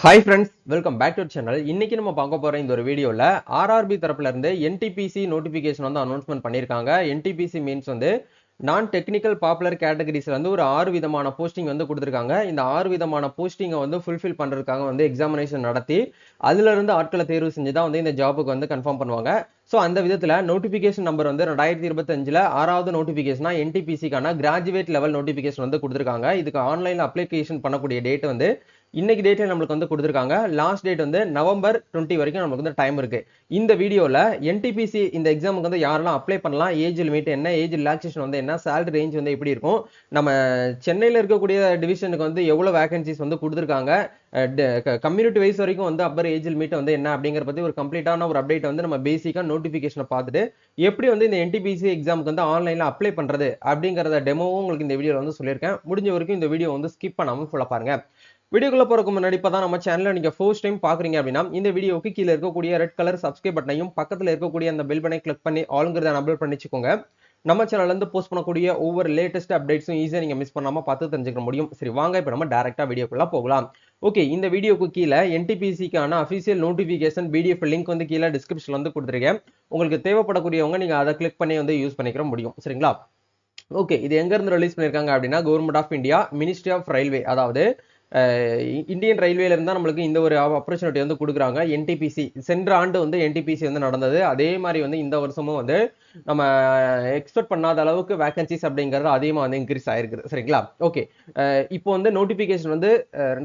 Hi friends, welcome back to our channel. இன்னைக்கு நம்ம பார்க்க போற இந்த ஒரு வீடியோல ஆர்ஆர்பி தரப்புல இருந்து NTPC நோட்டிபிகேஷன் வந்து அனௌன்ஸ்மெண்ட் பண்ணிருக்காங்க. NTPC மீன்ஸ் வந்து நான் டெக்னிக்கல் பாப்புலர் கேட்டகரிஸ்ல வந்து ஒரு 6 விதமான போஸ்டிங் வந்து கொடுத்திருக்காங்க. இந்த 6 விதமான போஸ்டிங்கை வந்து ஃபுல்ஃபில் பண்றதுக்காக வந்து எக்ஸாமினேஷன் நடத்தி அதுல இருந்து ஆட்களை தேர்வு செஞ்சு தான் வந்து இந்த ஜாபுக்கு வந்து கன்ஃபார்ம் பண்ணுவாங்க. ஸோ அந்த விதத்துல நோட்டிபிகேஷன் நம்பர் வந்து 2025ல 6வது நோட்டிபிகேஷனா NTPCக்கான கிராஜுவேட் லெவல் நோட்டிபிகேஷன் வந்து கொடுத்திருக்காங்க. இதுக்கு ஆன்லைன்ல அப்ளிகேஷன் பண்ணக்கூடிய டேட் வந்து இன்னைக்கு டேட்ல நம்மளுக்கு வந்து கொடுத்திருக்காங்க. லாஸ்ட் டேட் வந்து நவம்பர் 20 வரைக்கும் நமக்கு வந்து டைம் இருக்கு. இந்த வீடியோல NTPC இந்த எக்ஸாமுக்கு வந்து யாரெல்லாம் அப்ளை பண்ணலாம், ஏஜ் லிமிட் என்ன, ஏஜ் ரிலாக்ஸேஷன் வந்து என்ன, சேலரி ரேஞ்ச் வந்து எப்படி இருக்கும், நம்ம சென்னையில இருக்கக்கூடிய டிவிஷனுக்கு வந்து எவ்வளவு வேகன்சிஸ் வந்து கொடுத்திருக்காங்க, கம்யூனிட்டி வைஸ் வரைக்கும் வந்து அப்பர் ஏஜ் லிமிட் வந்து என்ன அப்படிங்கிற பத்தி ஒரு கம்ப்ளீட்டான ஒரு அப்டேட் வந்து நம்ம பேசிக்கா நோட்டிபிகேஷனை பார்த்துட்டு எப்படி வந்து இந்த NTPC எக்ஸாமுக்கு வந்து ஆன்லைன்ல அப்ளை பண்றது அப்படிங்கறத டெமோவும் உங்களுக்கு இந்த வீடியோல வந்து சொல்லியிருக்கேன். முடிஞ்ச வரைக்கும் இந்த வீடியோ வந்து ஸ்கிப் பண்ணாம ஃபுல்லா பாருங்க. வீடியோக்குள்ள போறதுக்கு முன்னாடி இப்பதான் நம்ம சேனலை நீங்க ஃபர்ஸ்ட் டைம் பாக்குறீங்க அப்படின்னா இந்த வீடியோக்கு கீழே இருக்கக்கூடிய ரெட் கலர் சப்ஸ்கிரைப் பட்டனையும் பக்கத்துல இருக்கக்கூடிய அந்த பெல் பட்டனை கிளிக் பண்ணி ஆளுங்கிறத அப்லோட் பண்ணிச்சுக்கோங்க. நம்ம சேனல்ல இருந்து போஸ்ட் பண்ணக்கூடிய ஒவ்வொரு லேட்டஸ்ட் அப்டேட்ஸும் ஈஸியா நீங்க மிஸ் பண்ணாம பார்த்து தெரிஞ்சுக்க முடியும். சரி வாங்க இப்ப நம்ம டைரக்டா வீடியோக்குள்ள போகலாம். ஓகே, இந்த வீடியோக்கு கீழே NTPCக்கான அபிஷியல் நோட்டிபிகேஷன் PDF லிங்க் வந்து கீழே டிஸ்கிரிப்ஷன்ல வந்து கொடுத்துருக்கேன். உங்களுக்கு தேவைப்படக்கூடியவங்க நீங்க அதை கிளிக் பண்ணி வந்து யூஸ் பண்ணிக்கிற முடியும். சரிங்களா? ஓகே, இது எங்க இருந்து ரிலீஸ் பண்ணிருக்காங்க அப்படின்னா government of India ministry of railway, அதாவது இந்தியன் ரயில்வேல இருந்தா நம்மளுக்கு இந்த ஒரு ஆப்பர்ச்சுனிட்டி வந்து கொடுக்குறாங்க. NTPC சென்ற ஆண்டு வந்து NTPC வந்து நடந்தது. அதே மாதிரி வந்து இந்த வருஷமும் வந்து நம்ம எக்ஸ்பெக்ட் பண்ணாத அளவுக்கு வேகன்சிஸ் அப்படிங்கிறது அதிகமா வந்து இன்க்ரீஸ் ஆயிருக்குது. சரிங்களா? ஓகே, இப்போ வந்து நோட்டிபிகேஷன் வந்து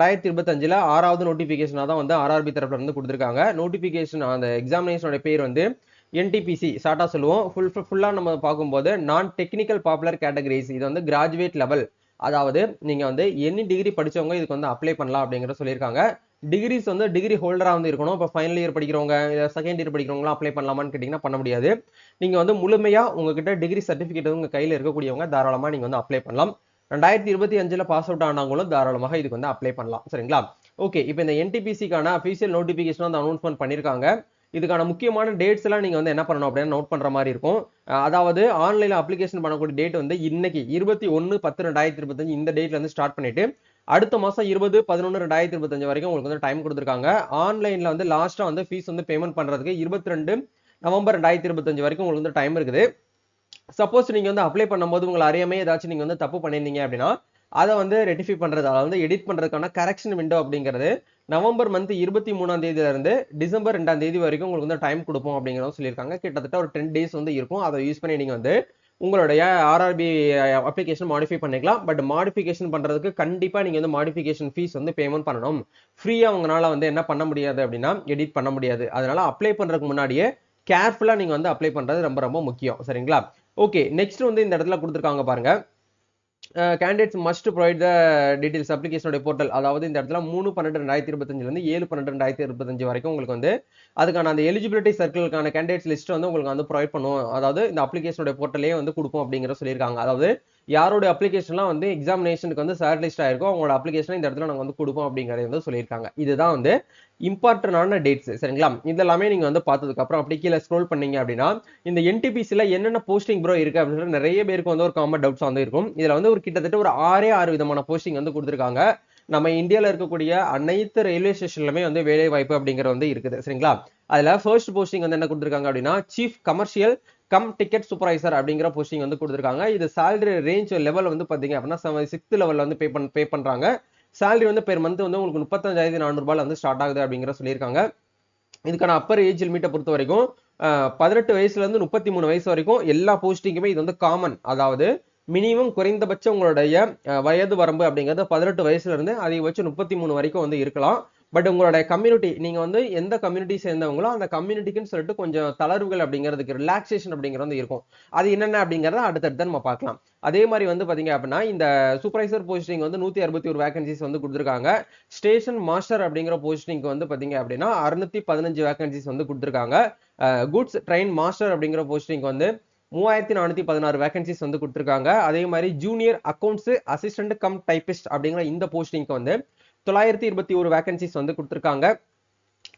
2025ல 6வது நோட்டிபிகேஷனா தான் வந்து ஆர்ஆர்பி தரப்புல இருந்து கொடுத்திருக்காங்க. நோட்டிபிகேஷன் அந்த எக்ஸாமினேஷனோட பேர் வந்து NTPC ஷார்ட்டா சொல்லுவோம். ஃபுல்லா நம்ம பார்க்கும்போது நான் டெக்னிக்கல் பாப்புலர் கேட்டகரிஸ், இது வந்து கிராஜுவேட் லெவல், அதாவது நீங்க வந்து எனி டிகிரி படிச்சவங்க இதுக்கு வந்து அப்ளை பண்ணலாம் அப்படிங்கறத சொல்லியிருக்காங்க. டிகிரிஸ் வந்து டிகிரி ஹோல்டரா வந்து இருக்கணும். இப்போ ஃபைனல் இயர் படிக்கிறவங்க, செகண்ட் இயர் படிக்கிறவங்களாம் அப்ளை பண்ணலாமான்னு கேட்டீங்கன்னா பண்ண முடியாது. நீங்க வந்து முழுமையா உங்ககிட்ட டிகிரி சர்டிபிகேட் உங்க கையில இருக்கக்கூடியவங்க தாராளமா நீங்க வந்து அப்ளை பண்ணலாம். 2025ல பாஸ் அவுட் ஆனவங்களும் தாராளமாக இதுக்கு வந்து அப்ளை பண்ணலாம். சரிங்களா? ஓகே, இப்போ இந்த NTPCக்கான அபிஷியல் நோட்டிபிகேஷன் வந்து அனௌன்ஸ்மெண்ட் பண்ணிருக்காங்க. இதுக்கான முக்கியமான டேட்ஸ் எல்லாம் நீங்க வந்து என்ன பண்ணணும் அப்படின்னு நோட் பண்ற மாதிரி இருக்கும். அதாவது ஆன்லைன்ல அப்ளிகேஷன் பண்ணக்கூடிய டேட் வந்து இன்னைக்கு 21/10/2025 இந்த டேட்ல இருந்து ஸ்டார்ட் பண்ணிட்டு அடுத்த மாசம் 20/11/2025 வரைக்கும் உங்களுக்கு வந்து டைம் கொடுத்துருக்காங்க. ஆன்லைன்ல வந்து லாஸ்டா வந்து ஃபீஸ் வந்து பேமெண்ட் பண்றதுக்கு 22 நவம்பர் 2025 வரைக்கும் உங்களுக்கு வந்து டைம் இருக்குது. சப்போஸ் நீங்க வந்து அப்ளை பண்ணும்போது உங்களை அறியாமே ஏதாச்சும் நீங்க வந்து தப்பு பண்ணிருந்தீங்க அப்படின்னா அதை வந்து ரெட்டிஃபை பண்றது, அதாவது எடிட் பண்றதுக்கான கரெக்ஷன் விண்டோ அப்படிங்கிறது நவம்பர் மந்த் 23ஆம் தேதியில இருந்து டிசம்பர் 2ஆம் தேதி வரைக்கும் உங்களுக்கு வந்து டைம் கொடுப்போம் அப்படிங்கிறத சொல்லியிருக்காங்க. கிட்டத்தட்ட ஒரு 10 டேஸ் வந்து இருக்கும். அதை யூஸ் பண்ணி நீங்க வந்து உங்களுடைய ஆர்ஆர்பி அப்ளிகேஷன் மாடிஃபை பண்ணிக்கலாம். பட் மாடிஃபிகேஷன் பண்றதுக்கு கண்டிப்பா நீங்க வந்து மாடிஃபிகேஷன் ஃபீஸ் வந்து பேமெண்ட் பண்ணணும். ஃப்ரீயா உங்களால வந்து என்ன பண்ண முடியாது அப்படின்னா எடிட் பண்ண முடியாது. அதனால அப்ளை பண்றதுக்கு முன்னாடியே கேர்ஃபுல்லா நீங்க வந்து அப்ளை பண்றது ரொம்ப ரொம்ப முக்கியம். சரிங்களா? ஓகே, நெக்ஸ்ட் வந்து இந்த இடத்துல கொடுத்துருக்காங்க பாருங்க. candidates must provide the details application portal, அதாவது இந்த இடத்துல 3/12/2025 இருந்து 7/12/2025 வரைக்கும் உங்களுக்கு வந்து அதுக்கான அந்த எலிஜிபிலிட்டி சர்க்கிளுக்கான கேண்டிடேட்ஸ் லிஸ்ட் வந்து உங்களுக்கு வந்து ப்ரொவைட் பண்ணுவோம். அதாவது இந்த அப்ளிகேஷனோட போர்ட்டலே வந்து கொடுப்போம் அப்படிங்கிற சொல்லியிருக்காங்க. அதாவது யாரோட அப்ளிகேஷன்லாம் வந்து எக்ஸாமினேஷனுக்கு வந்து ஷார்ட் லிஸ்ட் ஆயிருக்கும் அவங்களோட அப்ளிகேஷன் இந்த இடத்துல நாங்க வந்து கொடுப்போம் அப்படிங்கறத வந்து சொல்லியிருக்காங்க. இதுதான் வந்து இம்பார்ட்டன்டான டேட்ஸ். சரிங்களா? இதெல்லாமே நீங்க வந்து பார்த்ததுக்கு அப்புறம் அப்படி கீழே ஸ்க்ரோல் பண்ணீங்க அப்படின்னா இந்த NTPCல என்னென்ன போஸ்டிங் ப்ரோ இருக்கு அப்படின்னு நிறைய பேருக்கு வந்து ஒரு காமன் டவுட்ஸ் வந்து இருக்கும். இதுல வந்து ஒரு கிட்டத்தட்ட ஒரு 6 விதமான போஸ்டிங் வந்து கொடுத்திருக்காங்க. நம்ம இந்தியால இருக்கக்கூடிய அனைத்து ரயில்வே ஸ்டேஷன்லயுமே வந்து வேலை வாய்ப்பு அப்படிங்கிறது வந்து இருக்குது. சரிங்களா? அதுல ஃபர்ஸ்ட் போஸ்டிங் வந்து என்ன கொடுத்திருக்காங்க அப்படின்னா chief commercial come ticket supervisor அப்படிங்கிற போஸ்டிங் வந்து கொடுத்திருக்காங்க. இது salary ரேஞ்ச் லெவல் வந்து பாத்தீங்க அப்படின்னா 6th லெவல்ல வந்து பே பண்றாங்க. salary வந்து பெர் மந்த் வந்து உங்களுக்கு 35,400 ரூபாயில வந்து ஸ்டார்ட் ஆகுது அப்படிங்கிற சொல்லியிருக்காங்க. இதுக்கான அப்பர் ஏஜ் லிமிட்டை பொறுத்த வரைக்கும் 18 வயசுல இருந்து 33 வயசு வரைக்கும் எல்லா போஸ்டிங்குமே இது வந்து காமன். அதாவது மினிமம் குறைந்தபட்சம் உங்களுடைய வயது வரம்பு அப்படிங்கிறது 18 வயசுல இருந்து அதிகபட்சம் 33 வரைக்கும் வந்து இருக்கலாம். பட் உங்களுடைய கம்யூனிட்டி, நீங்க வந்து எந்த கம்யூனிட்டி சேர்ந்தவங்களோ அந்த கம்யூனிட்டிக்குன்னு சொல்லிட்டு கொஞ்சம் தளர்வுகள் அப்படிங்கிறதுக்கு ரிலாக்ஸேஷன் அப்படிங்கிறது வந்து இருக்கும். அது என்னென்ன அப்படிங்கறத அடுத்தடுத்து நம்ம பார்க்கலாம். அதே மாதிரி வந்து பாத்தீங்க அப்படின்னா இந்த சூப்பர்வைசர் போஸ்டிங் வந்து 161 வேகன்சிஸ் வந்து கொடுத்திருக்காங்க. ஸ்டேஷன் மாஸ்டர் அப்படிங்கிற போஸ்டிங் வந்து பாத்தீங்க அப்படின்னா 615 வேகன்சிஸ் வந்து கொடுத்திருக்காங்க. குட்ஸ் ட்ரெயின் மாஸ்டர் அப்படிங்கிற போஸ்டிங் வந்து 3416 வேகன்சிஸ் வந்து கொடுத்திருக்காங்க. அதே மாதிரி junior accounts assistant come typist அப்படிங்கிற இந்த போஸ்டிங்க்கு வந்து 921 வேகன்சிஸ் வந்து கொடுத்திருக்காங்க.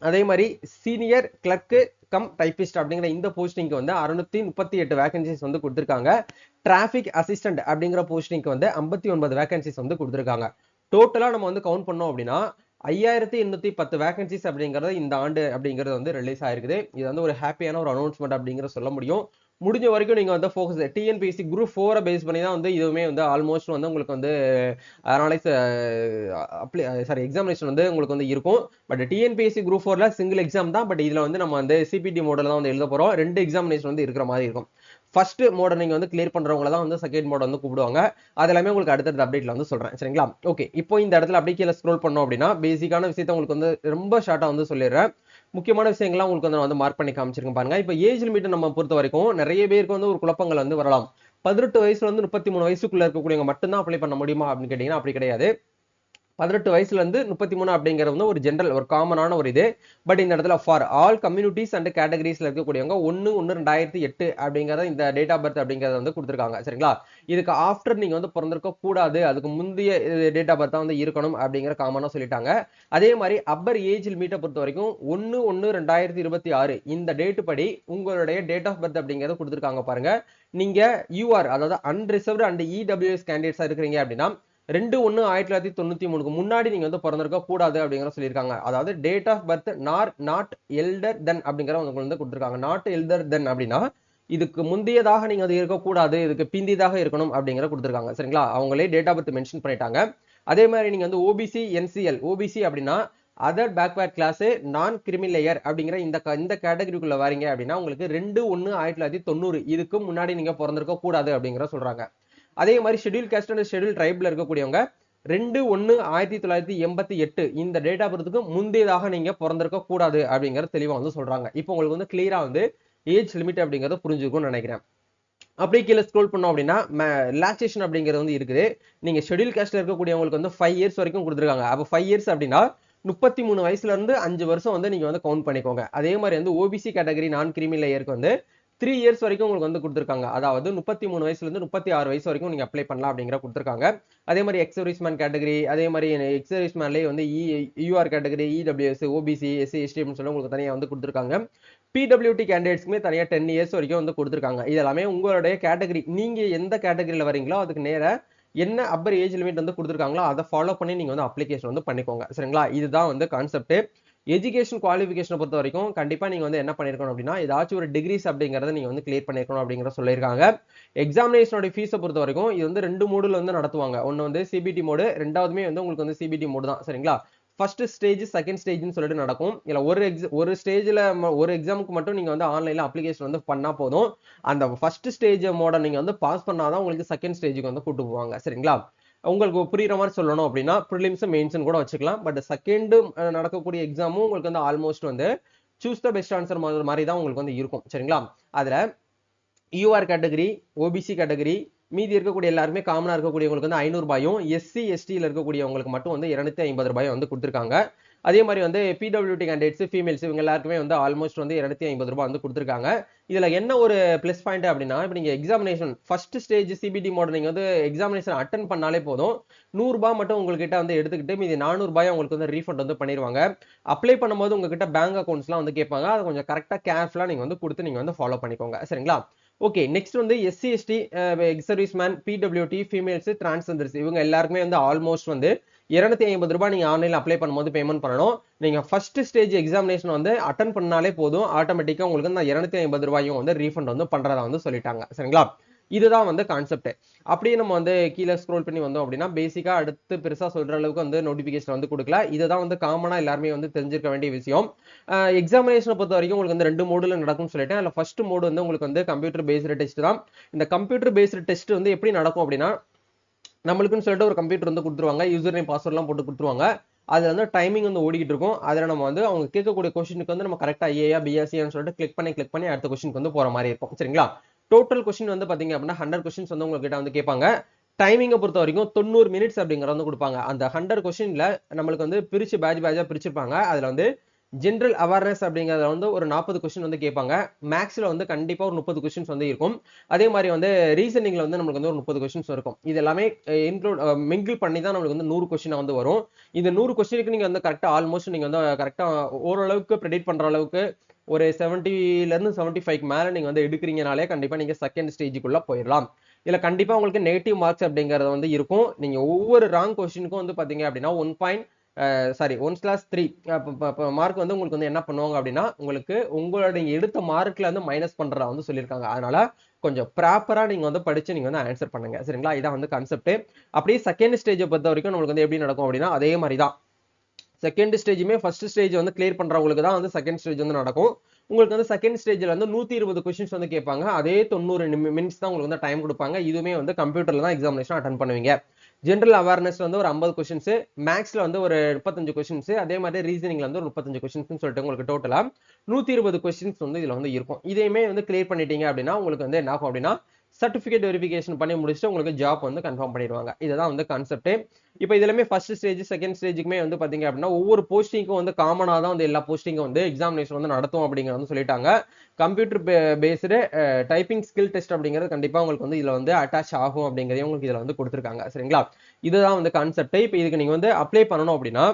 அதே மாதிரி சீனியர் கிளர்க் கம் டைபிஸ்ட் அப்படிங்கிற இந்த போஸ்டிங்க்கு வந்து 638 வேகன்சிஸ் வந்து கொடுத்திருக்காங்க. டிராபிக் அசிஸ்டன்ட் அப்படிங்கிற போஸ்டிங்க்கு வந்து 59 வேகன்சிஸ் வந்து கொடுத்திருக்காங்க. டோட்டலா நம்ம வந்து கவுண்ட் பண்ணோம் அப்படின்னா 5810 வேகன்சிஸ் அப்படிங்கிறது இந்த ஆண்டு அப்படிங்கிறது வந்து ரிலீஸ் ஆயிருக்குது. இது வந்து ஒரு ஹாப்பியான ஒரு அனௌன்ஸ்மெண்ட் அப்படிங்கிறத சொல்ல முடியும். முடிஞ்ச வரைக்கும் நீங்க வந்து ஃபோக்கஸ் டிஎன்பிஎஸ்சி குரூப் 4 பேஸ் பண்ணி தான் வந்து இதுவுமே வந்து ஆல்மோஸ்ட் வந்து உங்களுக்கு வந்து அனலைஸ் சாரி எக்ஸாமினேஷன் வந்து உங்களுக்கு வந்து இருக்கும். பட் டிஎன்பிஎஸ்சி குரூப் 4ல சிங்கிள் எக்ஸாம் தான். பட் இதுல வந்து நம்ம வந்து சிபிடி மோட்ல தான் வந்து எழுத போறோம். 2 எக்ஸாமினேஷன் வந்து இருக்கிற மாதிரி இருக்கும். ஃபர்ஸ்ட் மோட நீங்க வந்து கிளியர் பண்றவங்கள தான் வந்து செகண்ட் மோட வந்து கூப்பிடுவாங்க. அது எல்லாமே உங்களுக்கு அடுத்தடுத்த அப்டேட்ல வந்து சொல்றேன். சரிங்களா? ஓகே. இப்போ இந்த இடத்துல அப்படியே கீழ ஸ்க்ரோல் பண்ணோம் அப்படின்னா பேசிக்கான விஷயத்தை உங்களுக்கு வந்து ரொம்ப ஷார்ட்டா வந்து சொல்லிடுறேன். முக்கியமான விஷயங்கள்லாம் உங்களுக்கு வந்து நான் வந்து மார்க் பண்ணி காமிச்சிருக்கேன் பாருங்க. இப்போ ஏஜ் லிமிட் நம்ம பொறுத்த வரைக்கும் நிறைய பேருக்கு வந்து ஒரு குழப்பங்கள் வந்து வரலாம். 18 வயசுல இருந்து 33 வயசுக்குள்ள இருக்கக்கூடியவங்க மட்டும் தான் அப்ளை பண்ண முடியுமா அப்படின்னு கேட்டீங்கன்னா அப்படி கிடையாது. 18 வயசுல இருந்து 33 அப்படிங்கிறது வந்து ஒரு ஜெனரல் ஒரு காமனான ஒரு இது. பட் இந்த இடத்துல ஃபார் ஆல் கம்யூனிட்டிஸ் அண்ட் கேட்டகரிஸ்ல இருக்கக்கூடியவங்க 1/1/2008 அப்படிங்கறத இந்த டேட் ஆஃப் பர்த் அப்படிங்கறத வந்து கொடுத்திருக்காங்க. சரிங்களா? இதுக்கு ஆஃப்டர் நீங்க வந்து பிறந்திருக்க கூடாது. அதுக்கு முந்தைய டேட் ஆஃப் பர்த் வந்து இருக்கணும் அப்படிங்கிற காமனா சொல்லிட்டாங்க. அதே மாதிரி அப்பர் ஏஜ் லிமிட்டை பொறுத்த வரைக்கும் 1/1/2026 இந்த டேட் படி உங்களுடைய டேட் ஆஃப் பர்த் அப்படிங்கறத கொடுத்திருக்காங்க பாருங்க. நீங்க யூஆர் அதாவது அன்ரிசர்வ்டு அண்ட் இடபிள்யூஎஸ் கேண்டிடேட்ஸா இருக்கிறீங்க அப்படின்னா 2/1/1993க்கு முன்னாடி நீங்க வந்து பிறந்திருக்க கூடாது அப்படிங்கிற சொல்லியிருக்காங்க. அதாவது date of birth not elder then அப்படிங்கிற உங்களுக்கு வந்து கொடுத்திருக்காங்க. நாட் எல்டர் தென் அப்படின்னா இதுக்கு முந்தையதாக நீங்க அது இருக்கக்கூடாது, இதுக்கு பிந்தியதாக இருக்கணும் அப்படிங்கிற கொடுத்திருக்காங்க. சரிங்களா? அவங்களே டேட் ஆஃப் பர்த் மென்ஷன் பண்ணிட்டாங்க. அதே மாதிரி நீங்க வந்து ஓபிசி என்சிஎல் ஓபிசி அப்படின்னா அதர் பேக்வேர்ட் கிளாஸ் நான் கிரிமி லேயர் அப்படிங்கிற இந்த கேட்டகரிக்குள்ள வரீங்க அப்படின்னா உங்களுக்கு 2/1/1990 இதுக்கு முன்னாடி நீங்க பிறந்திருக்க கூடாது அப்படிங்கிற சொல்றாங்க. அதே மாதிரி ஷெட்யூல் காஸ்ட் அண்ட் ஷெட்யூல் ட்ரைப்ல இருக்கக்கூடியவங்க 2/1/1988 இந்த டேட் ஆஃப் பர்த்துக்கு முந்தையதாக நீங்க பிறந்திருக்க கூடாது அப்படிங்கறது தெளிவா வந்து சொல்றாங்க. இப்போ உங்களுக்கு வந்து கிளியரா வந்து ஏஜ் லிமிட் அப்படிங்கறத புரிஞ்சுக்கும்னு நினைக்கிறேன். அப்படியே கீழே ஸ்க்ரோல் பண்ணோம் அப்படின்னா ரிலாக்சேஷன் அப்படிங்கிறது வந்து இருக்குது. நீங்க ஷெட்யூல் காஸ்ட்ல இருக்கக்கூடியவங்களுக்கு வந்து 5 இயர்ஸ் வரைக்கும் கொடுத்துருக்காங்க. அப்போ 5 இயர்ஸ் அப்படின்னா 33 வயசுல இருந்து 5 வருஷம் வந்து நீங்க வந்து கவுண்ட் பண்ணிக்கோங்க. அதே மாதிரி வந்து ஓபிசி கேட்டகரி நான் கிரிமி லேயருக்கு வந்து 3 இயர்ஸ் வரைக்கும் உங்களுக்கு வந்து கொடுத்துருக்காங்க. அதாவது 33 வயசுல இருந்து 36 வயசு வரைக்கும் நீங்க அப்ளை பண்ணலாம் அப்படிங்கிற கொடுத்துருக்காங்க. அதே மாதிரி எக்ஸ் சர்வீஸ்மேன் கேட்டகரி அதே மாதிரி எக்ஸ் சர்வீஸ்மேன்லேயே வந்து UR category EWS OBC SC ST அப்படின்னு சொல்லி உங்களுக்கு தனியாக வந்து கொடுத்துருக்காங்க. பிடபிள்யூடி கேண்டிடேட்ஸ்க்குமே தனியாக 10 இயர்ஸ் வரைக்கும் வந்து கொடுத்துருக்காங்க. இது எல்லாமே உங்களுடைய கேட்டகரி நீங்க எந்த கேட்டகரியில் வரீங்களோ அதுக்கு நேர என்ன அப்பர் ஏஜ் லிமிட் வந்து கொடுத்துருக்காங்களோ அதை ஃபாலோ பண்ணி நீங்க வந்து அப்ளிகேஷன் வந்து பண்ணிக்கோங்க. சரிங்களா? இதுதான் வந்து கான்செப்ட். எஜுகேஷன் குவாலிஃபிகேஷனை பொறுத்த வரைக்கும் கண்டிப்பா நீங்க வந்து என்ன பண்ணிருக்கணும் அப்படின்னா ஏதாச்சும் ஒரு டிகிரிஸ் அப்படிங்கறத நீங்க வந்து கிளியர் பண்ணிருக்கணும் அப்படிங்கறத சொல்லியிருக்காங்க. எக்ஸாமினேஷனோட ஃபீஸை பொறுத்த வரைக்கும் இது வந்து 2 மோடுல வந்து நடத்துவாங்க. ஒன்னு வந்து சிபிடி மோடு, ரெண்டாவதுமே வந்து உங்களுக்கு வந்து சிபிடி மோடு தான். சரிங்களா? ஃபர்ஸ்ட் ஸ்டேஜ் செகண்ட் ஸ்டேஜ்னு சொல்லிட்டு நடக்கும். இல்ல ஒரு ஸ்டேஜ்ல ஒரு எக்ஸாமுக்கு மட்டும் நீங்க வந்து ஆன்லைன்ல அப்ளிகேஷன் வந்து பண்ணா போதும். அந்த ஃபர்ஸ்ட் ஸ்டேஜ் மோட நீங்க வந்து பாஸ் பண்ணாதான் உங்களுக்கு செகண்ட் ஸ்டேஜுக்கு வந்து கூட்டு போவாங்க. சரிங்களா? உங்களுக்கு புரியுற மாதிரி சொல்லணும் அப்படின்னா ப்ரிலிம்ஸ் மெயின்ஸ் கூட வச்சுக்கலாம். பட் செகண்ட் நடக்கக்கூடிய எக்ஸாமும் உங்களுக்கு வந்து ஆல்மோஸ்ட் வந்து சூஸ் த பெஸ்ட் ஆன்சர் மாதிரி தான் உங்களுக்கு வந்து இருக்கும். சரிங்களா? அதுல யூஆர் கேட்டகரி ஓபிசி கேட்டகரி மீதி இருக்கக்கூடிய எல்லாருமே காமனா இருக்கக்கூடியவங்களுக்கு வந்து 500 ரூபாயும் எஸ்சி எஸ்டியில் இருக்கக்கூடியவங்களுக்கு மட்டும் வந்து 250 ரூபாயும் வந்து கொடுத்துருக்காங்க. அதே மாதிரி வந்து பிடபிள்யூடி கேண்டிடேட்ஸ் ஃபீமேல்ஸ் இவங்க எல்லாருக்குமே வந்து ஆல்மோஸ்ட் வந்து 250 ரூபாய் வந்து கொடுத்துருக்காங்க. இதுல என்ன ஒரு பிளஸ் பாயிண்ட் அப்படின்னா இப்போ நீங்க examination first stage CBT mode நீங்க வந்து எக்ஸாமினேஷன் அட்டன் பண்ணாலே போதும் 100 ரூபாய் மட்டும் உங்ககிட்ட வந்து எடுத்துக்கிட்டு மீதி 400 ரூபாய் உங்களுக்கு வந்து ரீஃபண்ட் வந்து பண்ணிடுவாங்க. அப்ளை பண்ணும்போது உங்ககிட்ட பேங்க் அக்கௌண்ட்ஸ்லாம் வந்து கேட்பாங்க. அதை கொஞ்சம் கரெக்டா கேர்ஃபுல்லா நீங்க வந்து கொடுத்து நீங்க வந்து ஃபாலோ பண்ணிக்கோங்க. சரிங்களா? ஓகே. நெக்ஸ்ட் வந்து SC ST ex serviceman PWD females transgenders இவங்க எல்லாருக்குமே வந்து ஆல்மோஸ்ட் வந்து 250 ரூபாய் நீங்க ஆன்லைன்ல அப்ளை பண்ணும்போது பேமெண்ட் பண்ணணும். நீங்க ஃபர்ஸ்ட் ஸ்டேஜ் எக்ஸாமினேஷன் வந்து அட்டன் பண்ணாலே போதும் ஆட்டோமேட்டிக்கா உங்களுக்கு இந்த 250 ரூபாயும் வந்து ரீஃபண்ட் வந்து பண்றதா வந்து சொல்லிட்டாங்க. சரிங்களா? இதுதான் வந்து கான்செப்ட். அப்படியே நம்ம வந்து கீழே ஸ்க்ரோல் பண்ணி வந்தோம் அப்படின்னா பேசிக்கா அடுத்து பெருசா சொல்ற அளவுக்கு வந்து நோட்டிபிகேஷன் வந்து கொடுக்கல. இதுதான் வந்து காமனா எல்லாருமே வந்து தெரிஞ்சிருக்க வேண்டிய விஷயம். எக்ஸாமினேஷனை பொறுத்த வரைக்கும் உங்களுக்கு வந்து 2 மோடுல நடக்கும்னு சொல்லிட்டேன். அதுல ஃபர்ஸ்ட் மோடு வந்து உங்களுக்கு வந்து கம்ப்யூட்டர் பேஸ்டு டெஸ்ட் தான். இந்த கம்ப்யூட்டர் பேஸ்டு டெஸ்ட் வந்து எப்படி நடக்கும் அப்படின்னா நம்மளுக்குன்னு சொல்லிட்டு ஒரு கம்ப்யூட்டர் வந்து கொடுத்துருவாங்க. யூசர் நேம் பாஸ்வேர்ட்லாம் போட்டு கொடுத்துருவாங்க. அதுல வந்து டைமிங் வந்து ஓடிக்கிட்டு இருக்கும். அதுல நம்ம வந்து அவங்க கேட்கக்கூடிய கொஸ்டினுக்கு வந்து நம்ம கரெக்டா ஏயா பிஎஸ்சின்னு சொல்லிட்டு கிளிக் பண்ணி அடுத்த கொஸ்டினுக்கு வந்து போற மாதிரி இருக்கும். சரிங்களா? டோட்டல் கொஸ்டின் வந்து பாத்தீங்க அப்படின்னா 100 கொஸ்டின்ஸ் வந்து உங்ககிட்ட வந்து கேட்பாங்க. டைமிங்கை பொறுத்த வரைக்கும் 90 மினிட்ஸ் அப்படிங்கறத வந்து கொடுப்பாங்க. அந்த 100 கொஸ்டின்ல நம்மளுக்கு வந்து பிரிச்சு பேட்சா பிரிச்சிருப்பாங்க. அதுல வந்து ஜென்ரல் அவேர்னஸ் அப்படிங்கறத வந்து ஒரு 40 கொஸ்டின் வந்து கேட்பாங்க. மேக்ஸ்ல வந்து கண்டிப்பா ஒரு 30 கொஸ்டின்ஸ் வந்து இருக்கும். அதே மாதிரி வந்து ரீசனிங்ல வந்து நமக்கு வந்து ஒரு 30 கொஸ்டின்ஸ் இருக்கும். இது எல்லாமே இன்க்ளூட் மிங்கிள் பண்ணி தான் நமக்கு வந்து 100 கொஸ்டின் வந்து வரும். இந்த 100 கொஸ்டினுக்கு நீங்க வந்து கரெக்டா ஆல்மோஸ்ட் நீங்க வந்து கரெக்டா ஓரளவுக்கு ப்ரெடிக்ட் பண்ற அளவுக்கு ஒரு 70ல இருந்து 75 மேல நீங்க வந்து எடுக்கிறீங்கனாலே கண்டிப்பா நீங்க செகண்ட் ஸ்டேஜுக்குள்ள போயிடலாம். இதுல கண்டிப்பா உங்களுக்கு நெகட்டிவ் மார்க்ஸ் அப்படிங்கறது வந்து இருக்கும். நீங்க ஒவ்வொரு ராங் கொஸ்டினுக்கும் வந்து பாத்தீங்க அப்படின்னா சாரி 1/3 மார்க் வந்து உங்களுக்கு வந்து என்ன பண்ணுவாங்க அப்படின்னா உங்களுக்கு உங்களுடைய எடுத்த மார்க்ல வந்து மைனஸ் பண்றதா வந்து சொல்லியிருக்காங்க. அதனால கொஞ்சம் ப்ராப்பரா நீங்க வந்து படிச்சு நீங்க வந்து ஆன்சர் பண்ணுங்க. சரிங்களா? இதான் வந்து கான்செப்ட். அப்படியே செகண்ட் ஸ்டேஜை பொறுத்த வரைக்கும் நம்மளுக்கு வந்து எப்படி நடக்கும் அப்படின்னா அதே மாதிரி தான். செகண்ட் ஸ்டேஜுமே ஃபர்ஸ்ட் ஸ்டேஜ் வந்து கிளியர் பண்றவங்களுக்கு தான் வந்து செகண்ட் ஸ்டேஜ் வந்து நடக்கும். உங்களுக்கு வந்து செகண்ட் ஸ்டேஜ்ல வந்து 120 கொஸ்டின்ஸ் வந்து கேட்பாங்க. அதே 90 மினிட்ஸ் தான் உங்களுக்கு வந்து டைம் கொடுப்பாங்க. இதுவுமே வந்து கம்ப்யூட்டர்ல தான் எக்ஸாமினேஷன் அட்டன் பண்ணுவீங்க. ஜெனரல் அவேர்னஸ் வந்து ஒரு 50 கொஸ்டின்ஸ், மேக்ஸ்ல வந்து ஒரு 35 கொஸ்டின்ஸ், அதே மாதிரி ரீசனிங்ல வந்து ஒரு 35 கொஸ்டின்ஸ் சொல்லிட்டு உங்களுக்கு டோட்டலா 120 கொஸ்டின்ஸ் வந்து இதுல வந்து இருக்கும். இதையுமே வந்து கிளியர் பண்ணிட்டீங்க அப்படின்னா உங்களுக்கு வந்து என்ன ஆகும் அப்படின்னா சர்டிபிகேட் வெரிஃபிகேஷன் பண்ணி முடிச்சுட்டு உங்களுக்கு ஜாப் வந்து கன்ஃபார்ம் பண்ணிடுவாங்க. இதுதான் வந்து கான்செப்ட். இப்போ இதுலயுமே ஃபர்ஸ்ட் ஸ்டேஜ் செகண்ட் ஸ்டேஜுக்குமே வந்து பாத்தீங்க அப்படின்னா ஒவ்வொரு போஸ்டிங்க்கும் வந்து காமனா தான் வந்து எல்லா போஸ்டிங்கும் வந்து எக்ஸாமினேஷன் வந்து நடத்தும் அப்படிங்கறது வந்து சொல்லிட்டாங்க. Computer based typing skill test அப்படிங்கிறது கண்டிப்பா உங்களுக்கு வந்து இதுல வந்து அட்டாச் ஆகும் அப்படிங்கறதையும் உங்களுக்கு இதுல வந்து கொடுத்துருக்காங்க. சரிங்களா? இதுதான் வந்து கான்செப்ட். இப்போ இதுக்கு நீங்க வந்து அப்ளை பண்ணணும் அப்படின்னா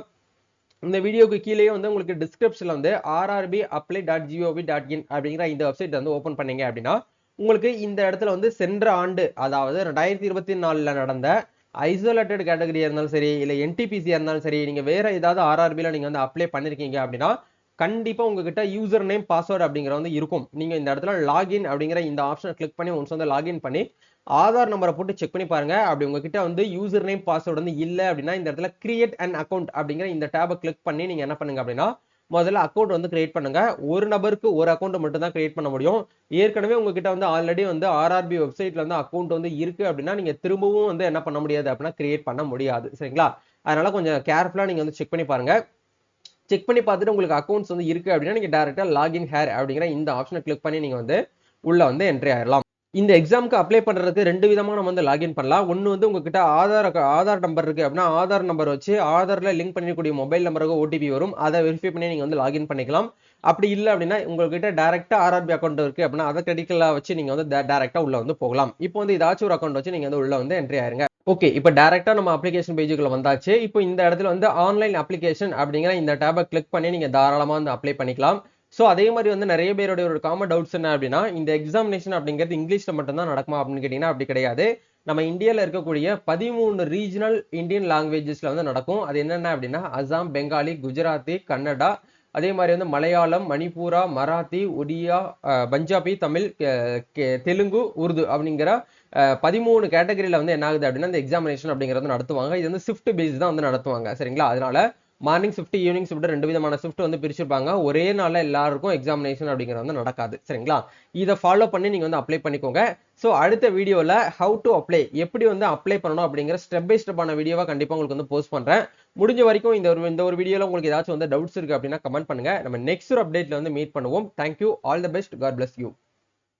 இந்த வீடியோக்கு கீழே வந்து உங்களுக்கு டிஸ்கிரிப்ஷன்ல வந்து rrbapply.gov.in அப்படிங்கிற இந்த வெப்சைட் வந்து ஓபன் பண்ணீங்க அப்படின்னா உங்களுக்கு இந்த இடத்துல வந்து சென்ற ஆண்டு அதாவது 2024ல நடந்த ஐசோலேட்டட் கேட்டகரியா இருந்தாலும் சரி இல்ல என்டிபிசியா இருந்தாலும் சரி நீங்க வேற ஏதாவது ஆர்ஆர்பில நீங்க வந்து அப்ளை பண்ணிருக்கீங்க அப்படின்னா கண்டிப்பா உங்ககிட்ட யூசர் நேம் பாஸ்வேர்டு அப்படிங்கிற வந்து இருக்கும். நீங்க இந்த இடத்துல லாகின் அப்படிங்கிற இந்த ஆப்ஷனை கிளிக் பண்ணி ஒன்ஸ் வந்து லாகின் பண்ணி ஆதார் நம்பரை போட்டு செக் பண்ணி பாருங்க. அப்படி உங்ககிட்ட வந்து யூசர் நேம் பாஸ்வேர்டு வந்து இல்ல அப்படின்னா இந்த இடத்துல கிரியேட் அன் அக்கௌண்ட் அப்படிங்கிற இந்த டேபை கிளிக் பண்ணி நீங்க என்ன பண்ணுங்க அப்படின்னா முதல்ல அக்கௌண்ட் வந்து கிரியேட் பண்ணுங்க. ஒரு நபருக்கு ஒரு அக்கௌண்ட் மட்டும் தான் கிரியேட் பண்ண முடியும். ஏற்கனவே உங்ககிட்ட வந்து ஆல்ரெடி வந்து ஆர்ஆர்பி வெப்சைட்ல வந்து அக்கௌண்ட் வந்து இருக்கு அப்படின்னா நீங்க திரும்பவும் வந்து என்ன பண்ண முடியாது அப்படின்னா கிரியேட் பண்ண முடியாது. சரிங்களா? அதனால கொஞ்சம் கேர்ஃபுல்லா நீங்க வந்து செக் பண்ணி பாருங்க. செக் பண்ணி பார்த்துட்டு உங்களுக்கு அக்கௌண்ட்ஸ் வந்து இருக்கு அப்படின்னா நீங்க டைரக்டா லாகின் ஹேர் அப்படிங்கிற இந்த ஆப்ஷனை கிளிக் பண்ணி நீங்க வந்து உள்ள வந்து என்ட்ரி ஆயிடலாம். இந்த எக்ஸாமுக்கு அப்ளை பண்றதுக்கு ரெண்டு விதமா நம்ம வந்து லாகின் பண்ணலாம். ஒன்னு வந்து உங்ககிட்ட ஆதார் நம்பர் இருக்கு அப்படின்னா ஆதார் நம்பர் வச்சு ஆதார்ல லிங்க் பண்ணிக்கூடிய மொபைல் நம்பருக்கு ஓடிபி வரும். அதை வெரிஃபை பண்ணி நீங்க வந்து லாகின் பண்ணிக்கலாம். அப்படி இல்லை அப்படின்னா உங்ககிட்ட டைரக்டா ஆர்ஆர்பி அக்கௌண்ட் இருக்கு அப்படின்னா அதை கிரெடிட்ல வச்சு நீங்க வந்து டைரக்டா உள்ள வந்து போகலாம். இப்போ வந்து ஏதாச்சும் ஒரு அக்கௌண்ட் வச்சு நீங்க வந்து உள்ள வந்து என்ட்ரி ஆயிருங்க. ஓகே, இப்போ டைரக்டா நம்ம அப்ளிகேஷன் பேஜுக்குள்ள வந்தாச்சு. இப்போ இந்த இடத்துல வந்து ஆன்லைன் அப்ளிகேஷன் அப்படிங்கிற இந்த டேபை கிளிக் பண்ணி நீங்க தாராளமா வந்து அப்ளை பண்ணிக்கலாம். சோ அதே மாதிரி வந்து நிறைய பேருடைய ஒரு காமன் டவுட்ஸ் என்ன அப்படின்னா இந்த எக்ஸாமினேஷன் அப்படிங்கிறது இங்கிலீஷ்ல மட்டும் தான் நடக்குமா அப்படின்னு கேட்டீங்கன்னா அப்படி கிடையாது. நம்ம இந்தியாவில் இருக்கக்கூடிய 13 ரீஜனல் இந்தியன் லாங்குவேஜஸ்ல வந்து நடக்கும். அது என்னென்ன அப்படின்னா அசாம், பெங்காலி, குஜராத்தி, கன்னடா, அதே மாதிரி வந்து மலையாளம், மணிப்பூரா, மராத்தி, ஒடியா, பஞ்சாபி, தமிழ், தெலுங்கு, உருது அப்படிங்கிற 13 கேட்டகரியில வந்து என்ன ஆகுது அப்படின்னா இந்த எக்ஸாமினேஷன் அப்படிங்கிறது நடத்துவாங்க. இது வந்து ஷிஃப்ட் பேஸ் தான் வந்து நடத்துவாங்க. சரிங்களா? அதனால மார்னிங் ஷிஃப்ட் ஈவினிங் ஷிஃப்ட் ரெண்டு விதமான ஷிஃப்ட் வந்து பிரிச்சிருப்பாங்க. ஒரே நாள்ல எல்லாருக்கும் எக்ஸாமினேஷன் அப்படிங்கிறது வந்து நடக்காது. சரிங்களா? இதை ஃபாலோ பண்ணி நீங்க வந்து அப்ளை பண்ணிக்கோங்க. ஸோ அடுத்த வீடியோல ஹவு டு அப்ளை எப்படி வந்து அப்ளை பண்ணணும் அப்படிங்கிற ஸ்டெப் பை ஸ்டெப்பான வீடியோவா கண்டிப்பா உங்களுக்கு வந்து போஸ்ட் பண்றேன். முடிஞ்ச வரைக்கும் இந்த ஒரு வீடியோல உங்களுக்கு ஏதாச்சும் வந்து டவுட்ஸ் இருக்கு அப்படின்னா கமெண்ட் பண்ணுங்க. நம்ம நெக்ஸ்ட் ஒரு அப்டேட்ல வந்து மீட் பண்ணுவோம். Thank you. All the best. God bless you.